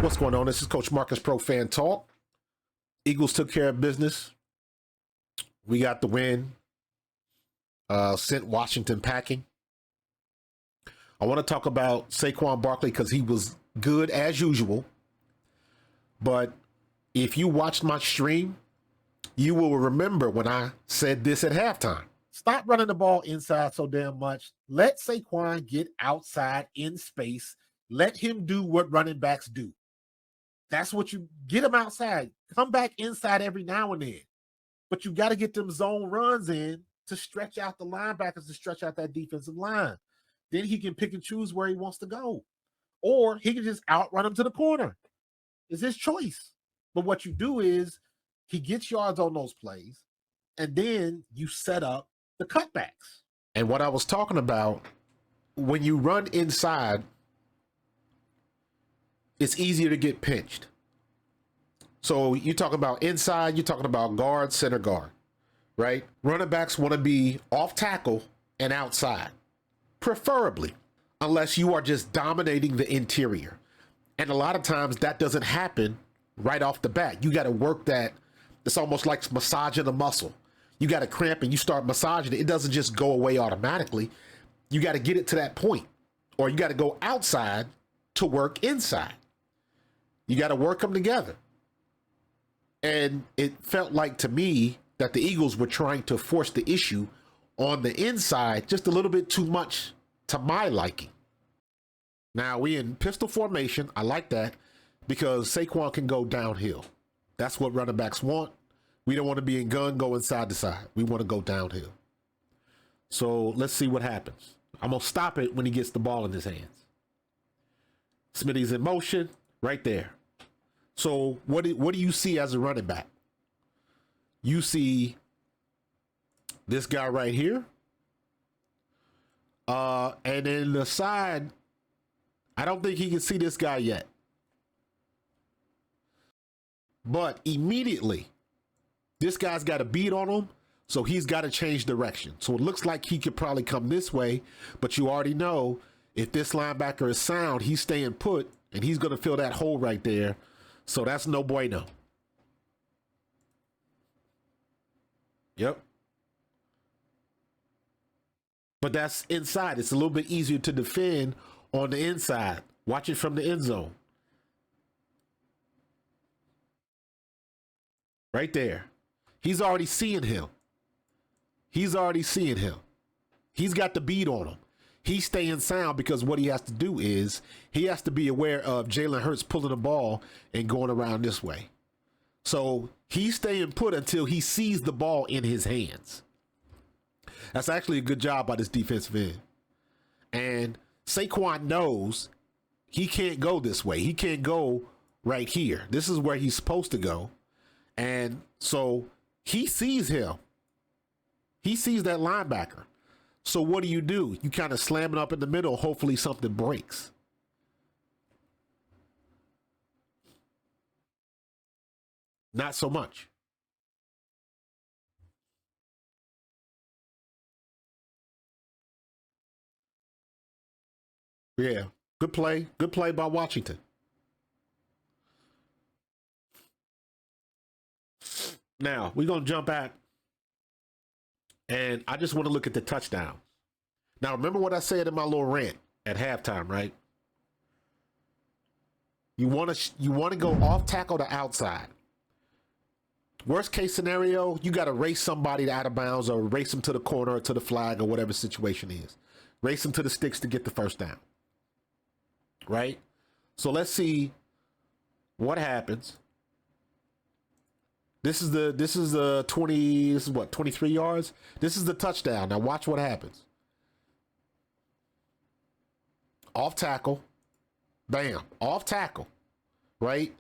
What's going on? This is Coach Marcus Pro Fan Talk. Eagles took care of business. We got the win. Sent Washington packing. I want to talk about Saquon Barkley because he was good as usual. But if you watched my stream, you will remember when I said this at halftime. Stop running the ball inside so damn much. Let Saquon get outside in space. Let him do what running backs do. That's what you get him outside. Come back inside every now and then. But you got to get them zone runs in to stretch out the linebackers, to stretch out that defensive line. Then he can pick and choose where he wants to go. Or he can just outrun him to the corner. It's his choice. But what you do is he gets yards on those plays, and then you set up the cutbacks. And what I was talking about, when you run inside, it's easier to get pinched. So you're talking about inside, you're talking about guard, center guard, right? Running backs want to be off tackle and outside, preferably, unless you are just dominating the interior. And a lot of times that doesn't happen right off the bat. You got to work that. It's almost like massaging a muscle. You got to cramp and you start massaging it. It doesn't just go away automatically. You got to get it to that point, or you got to go outside to work inside. You got to work them together. And it felt like to me that the Eagles were trying to force the issue on the inside just a little bit too much to my liking. Now we in pistol formation. I like that because Saquon can go downhill. That's what running backs want. We don't want to be in gun going side to side. We want to go downhill. So let's see what happens. I'm going to stop it when he gets the ball in his hands. Smitty's in motion right there. So what do you see as a running back? You see this guy right here. And then the side, I don't think he can see this guy yet. But immediately, this guy's got a beat on him, so he's got to change direction. So it looks like he could probably come this way, but you already know if this linebacker is sound, he's staying put, and he's going to fill that hole right there. So that's no bueno. Yep. But that's inside. It's a little bit easier to defend on the inside. Watch it from the end zone. Right there. He's already seeing him. He's already seeing him. He's got the beat on him. He's staying sound because what he has to do is he has to be aware of Jalen Hurts pulling the ball and going around this way. So he's staying put until he sees the ball in his hands. That's actually a good job by this defensive end. And Saquon knows he can't go this way. He can't go right here. This is where he's supposed to go. And so he sees him. He sees that linebacker. So what do? You kind of slam it up in the middle. Hopefully something breaks. Not so much. Yeah. Good play. Good play by Washington. Now, we're going to jump back. And I just want to look at the touchdown. Now, remember what I said in my little rant at halftime, right? You want to go off tackle to outside. Worst case scenario, you got to race somebody out of bounds or race them to the corner or to the flag or whatever the situation is. Race them to the sticks to get the first down. Right? So let's see what happens. This is 20, this is what, 23 yards? This is the touchdown. Now watch what happens. Off tackle. Bam. Off tackle. Right?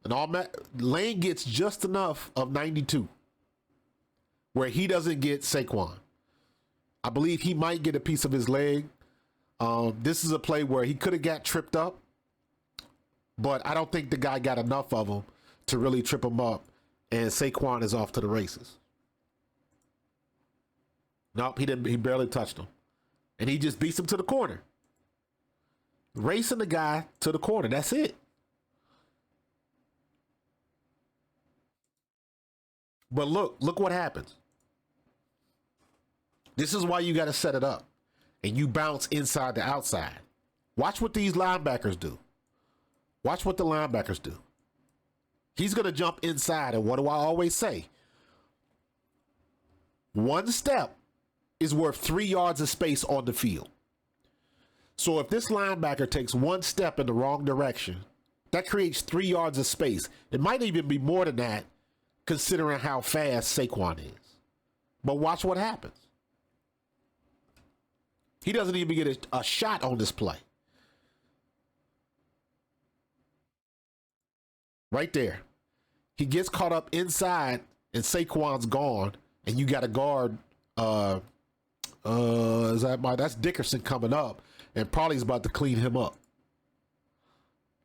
And Lane gets just enough of 92 where he doesn't get Saquon. I believe he might get a piece of his leg. This is a play where he could have got tripped up, but I don't think the guy got enough of him to really trip him up. And Saquon is off to the races. Nope, he didn't. He barely touched him. And he just beats him to the corner. Racing the guy to the corner. That's it. But look what happens. This is why you got to set it up. And you bounce inside to outside. Watch what these linebackers do. Watch what the linebackers do. He's going to jump inside. And what do I always say? One step is worth 3 yards of space on the field. So if this linebacker takes one step in the wrong direction, that creates 3 yards of space. It might even be more than that, considering how fast Saquon is. But watch what happens. He doesn't even get a shot on this play. Right there. He gets caught up inside, and Saquon's gone, and you got a guard. That's Dickerson coming up, and probably is about to clean him up.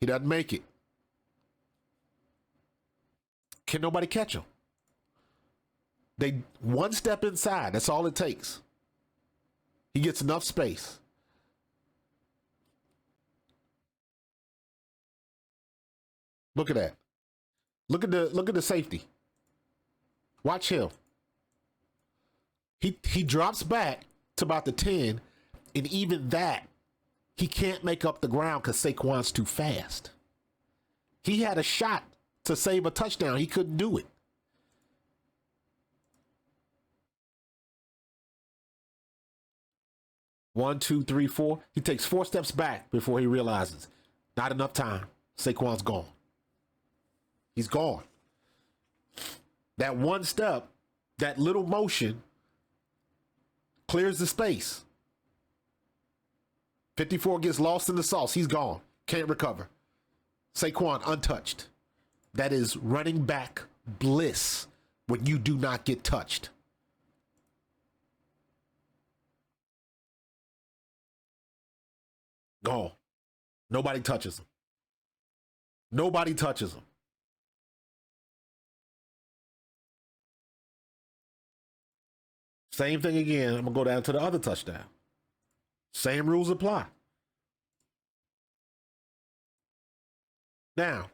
He doesn't make it. Can nobody catch him? They one step inside. That's all it takes. He gets enough space. Look at that. Look at the safety. Watch him. He drops back to about the 10, and even that, he can't make up the ground because Saquon's too fast. He had a shot to save a touchdown. He couldn't do it. One, two, three, four. He takes 4 steps back before he realizes not enough time. Saquon's gone. He's gone. That one step, that little motion, clears the space. 54 gets lost in the sauce. He's gone. Can't recover. Saquon untouched. That is running back bliss when you do not get touched. Gone. Nobody touches him. Nobody touches him. Same thing again. I'm going to go down to the other touchdown. Same rules apply. Now,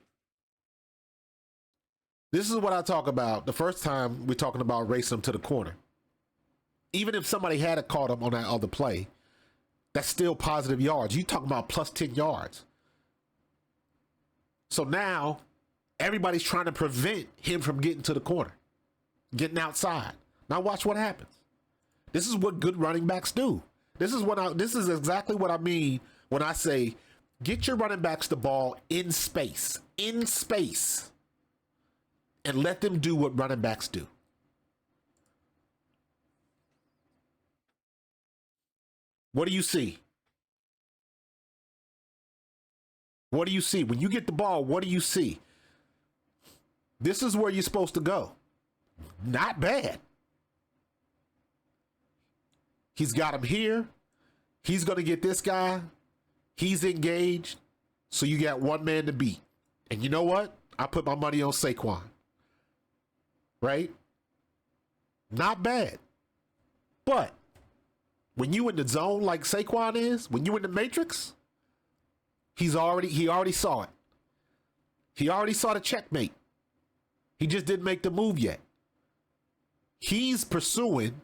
this is what I talk about the first time we're talking about racing him to the corner. Even if somebody had caught him on that other play, that's still positive yards. You talking about plus 10 yards. So now everybody's trying to prevent him from getting to the corner, getting outside. Now watch what happens. This is what good running backs do. This is exactly what I mean when I say get your running backs the ball in space, and let them do what running backs do. What do you see? What do you see? When you get the ball, what do you see? This is where you're supposed to go. Not bad. He's got him here. He's going to get this guy. He's engaged. So you got one man to beat. And you know what? I put my money on Saquon. Right? Not bad. But when you in the zone like Saquon is, when you in the matrix, he already saw it. He already saw the checkmate. He just didn't make the move yet. He's pursuing.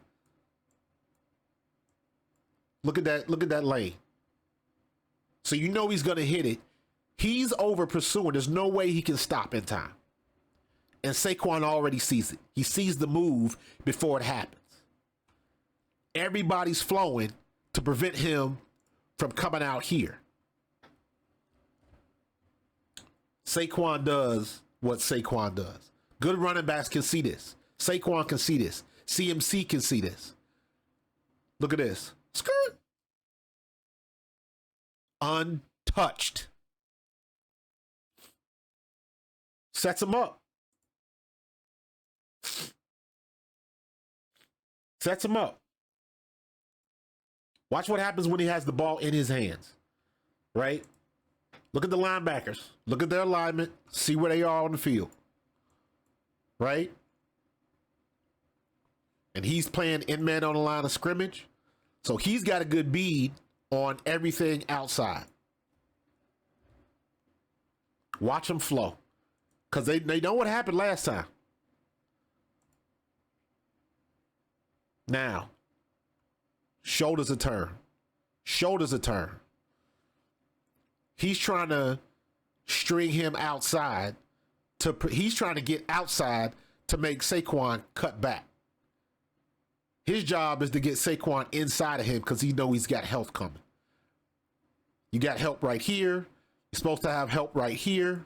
Look at that lane. So you know he's going to hit it. He's over pursuing. There's no way he can stop in time. And Saquon already sees it. He sees the move before it happens. Everybody's flowing to prevent him from coming out here. Saquon does what Saquon does. Good running backs can see this. Saquon can see this. CMC can see this. Look at this. Skirt. Untouched. Sets him up. Sets him up. Watch what happens when he has the ball in his hands. Right? Look at the linebackers. Look at their alignment. See where they are on the field. Right? And he's playing in-man on the line of scrimmage. So he's got a good bead on everything outside. Watch him flow. Because they know what happened last time. Now, shoulders a turn. Shoulders a turn. He's trying to string him outside. He's trying to get outside to make Saquon cut back. His job is to get Saquon inside of him because he knows he's got health coming. You got help right here. You're supposed to have help right here.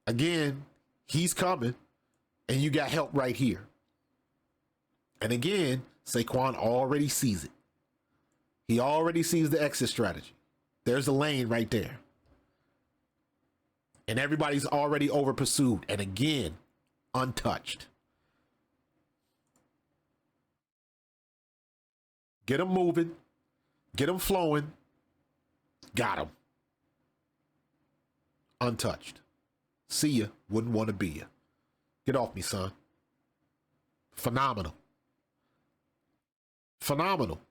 Again, he's coming, and you got help right here. And again, Saquon already sees it. He already sees the exit strategy. There's a lane right there. And everybody's already over pursued. And again, untouched. Get him moving. Get him flowing. Got him. Untouched. See ya. Wouldn't want to be ya. Get off me, son. Phenomenal. Phenomenal.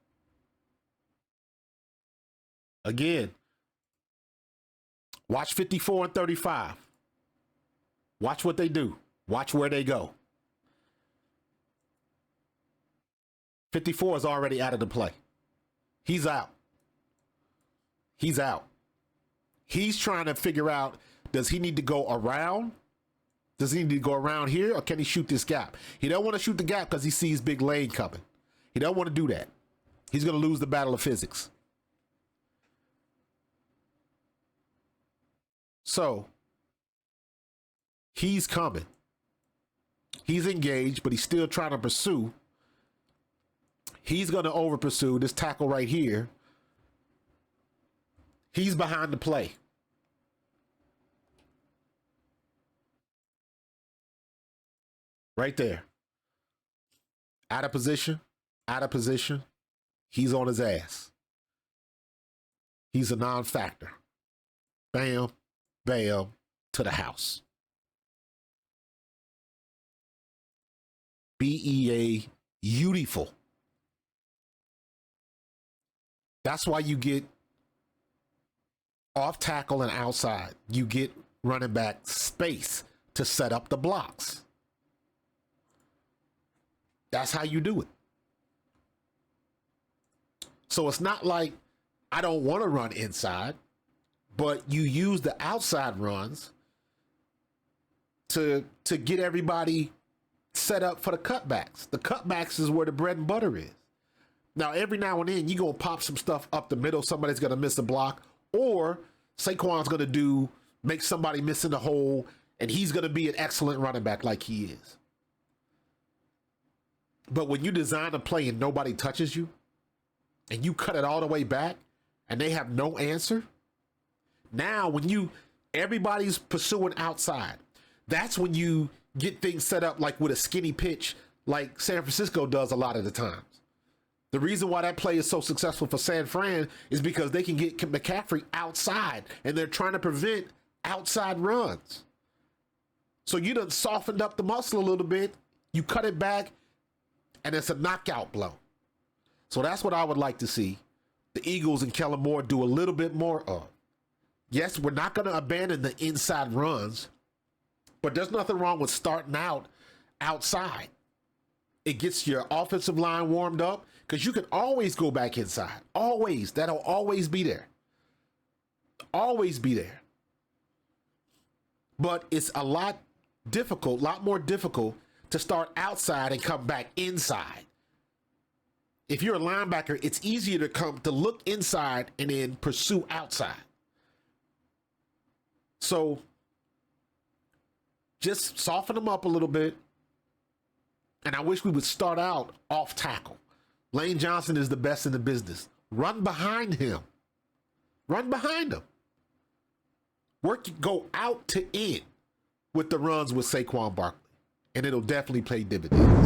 Again, watch 54 and 35. Watch what they do. Watch where they go. 54 is already out of the play. He's out. He's out. He's trying to figure out, does he need to go around? Does he need to go around here, or can he shoot this gap? He don't want to shoot the gap because he sees big lane coming. He don't want to do that. He's going to lose the battle of physics. So, he's coming. He's engaged, but he's still trying to pursue. He's going to over pursue this tackle right here. He's behind the play. Right there. Out of position. Out of position. He's on his ass. He's a non-factor. Bam. Bam. To the house. BEA. Beautiful. That's why you get off tackle and outside. You get running back space to set up the blocks. That's how you do it. So it's not like I don't want to run inside, but you use the outside runs to get everybody set up for the cutbacks. The cutbacks is where the bread and butter is. Now, every now and then, you're going to pop some stuff up the middle. Somebody's going to miss a block, or Saquon's going to make somebody miss in the hole, and he's going to be an excellent running back like he is. But when you design a play and nobody touches you, and you cut it all the way back, and they have no answer, now when everybody's pursuing outside, that's when you get things set up like with a skinny pitch, like San Francisco does a lot of the times. The reason why that play is so successful for San Fran is because they can get McCaffrey outside, and they're trying to prevent outside runs. So you done softened up the muscle a little bit, you cut it back, and it's a knockout blow. So that's what I would like to see the Eagles and Kellen Moore do a little bit more of. Yes, we're not going to abandon the inside runs, but there's nothing wrong with starting out outside. It gets your offensive line warmed up because you can always go back inside. Always. That'll always be there. Always be there. But it's a lot more difficult to start outside and come back inside. If you're a linebacker, it's easier to look inside and then pursue outside. So just soften them up a little bit. And I wish we would start out off tackle. Lane Johnson is the best in the business. Run behind him. Run behind him. Go out to in with the runs with Saquon Barkley. And it'll definitely pay dividends.